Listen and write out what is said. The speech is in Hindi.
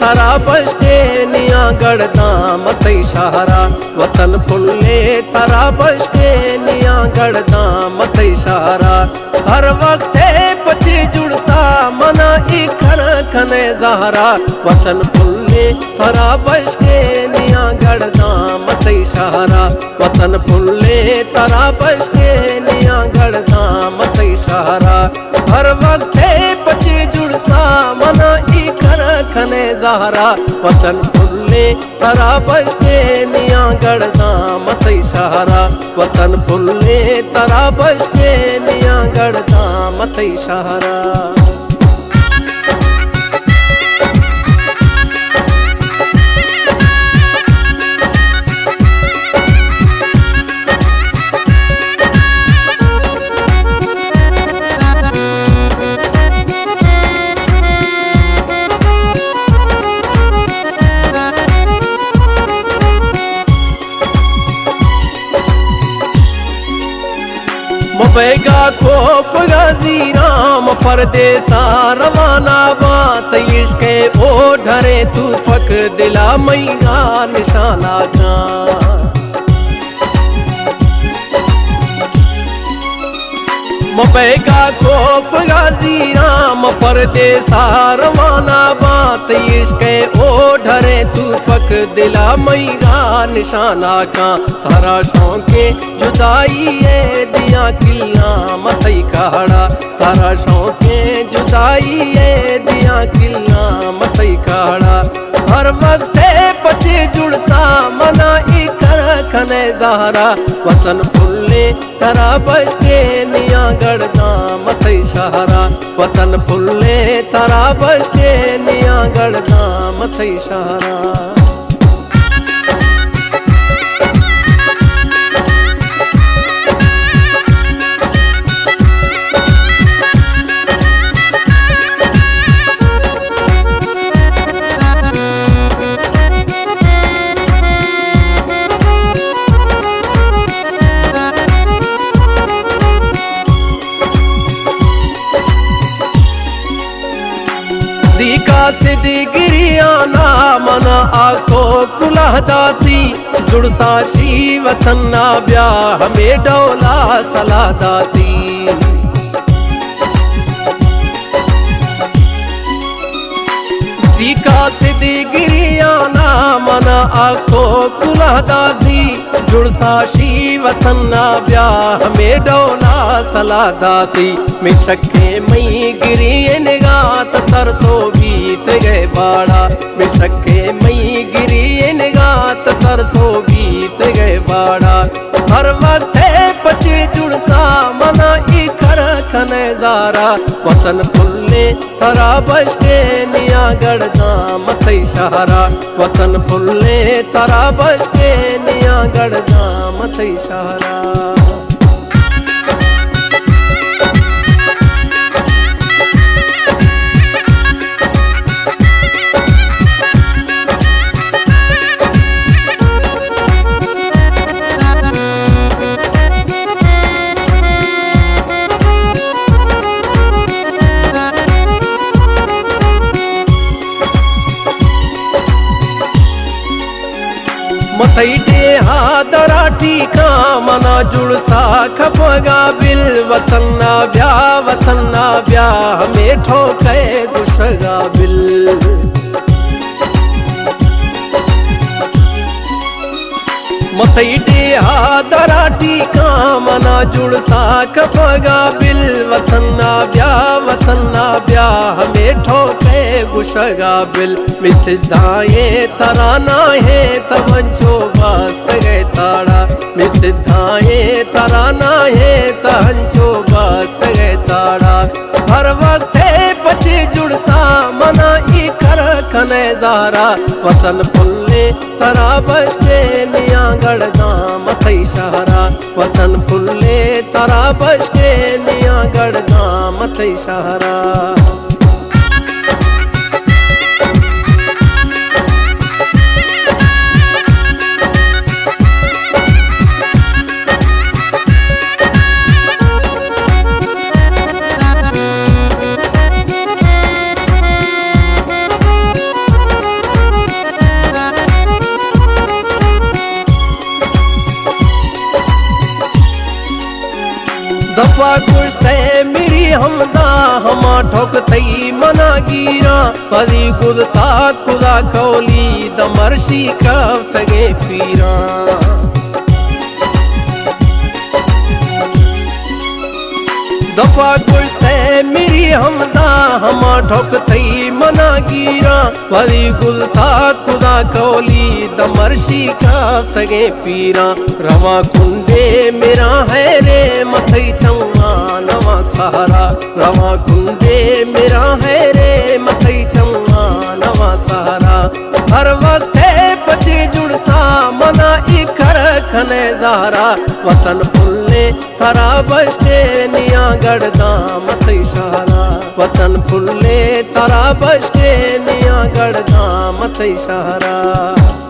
तारा बसके निया गढ़दाम तई सहारा वतन फुल्ले तारा बसके निया गढ़दाम तई सहारा हर वक्त पची जुड़ता मना ई खर खने जहरा वतन फुल्ले तारा बसके निया गढ़दाम तई सहारा वतन फुल्ले तारा बसके निया गढ़दाम तई सहारा हर वक्त पची जुड़ता मना ई खर खने जहरा वतन फुल्ले तारा बसके निया गढ़दाम तई सहारा वतन फुल्ले तारा बसके निया गढ़दाम तई सहारा। मुबैगा खोफ गाजी राम परदेसा रवाना बात इश्क़े ओ ढरे तू फक दिला मैया निशाना का मुबैगा खोफ गाजी राम परदेसा रवाना बात इश्क़े ओ ढरे तू फक दिला मैया निशाना का तारा शौके जुदाई है दिया किला मतई काड़ा तारा शौके जुदाई है दिया किला मतई काड़ा हर वक्त पचे जुड़ता मना ई कर खने जहरा वतन फुल्ले तारा बसके निया गढ़दाम तई सहारा वतन फुल्ले तारा बसके निया गढ़दाम तई सहारा। सिद्धगिरिया ना मना आको कुलह दाती जुड़सा शी वतन ना ब्याह हमें डोला सला दाती सीका सिद्धगिरिया ना मना आको कुलह दाती जुड़सा शी वतन ना ब्याह हमें डोला सला दाती मिशक्के मई गिरी निगात तरसो बीत गए बाड़ा मिशक्के मई गिरी निगात तरसो बीत गए बाड़ा हर वक्त पचे जुड़सा मना ई खर खने जारा वतन फुल्ले तारा बसके निया गढ़दाम तई सहारा वतन फुल्ले तारा बसके निया गढ़दाम तई सहारा। मतई दे हादरा ठीका मना जुड़सा खफगा बिल वतन्ना ब्याह में ठोके गुशगा बिल मतई दे हादरा ठीका मना जुड़सा खफगा बिल वतन्ना ब्याह में ठोके गुशगा बिल मिसदाए तराना है तवंचो बास्त गए ताड़ा मिसदाए तराना है तहंचो बास्त गए ताड़ा हर वक्त पचे जुड़ता मना ई कर खने जारा वतन फुल्ले तारा बसके निया गढ़दाम तई सहारा वतन फुल्ले तारा बसके निया गढ़दाम तई सहारा। गुस्से मेरी हमदा हमा ठोकतई मना गिरा पदी गुदता खुदा खौली दमरशी कब तगे पीरा दफा गुस्से मेरी हमदा हमा ठोकतई मना गिरा पदी गुदता खुदा खौली दमरशी कब तगे पीरा रवा कुंडे मेरा है रे मथई चौमा नवा सहारा रवा कुंडे मेरा है रे मथई चौमा नवा सहारा हर वक्त पचे जुड़सा मना इखर खने ज़ारा वतन फुल्ले थरा बस्ते निया गड़दा मथई सहारा वतन फुल्ले थरा बस्ते निया गड़दा मथई सहारा।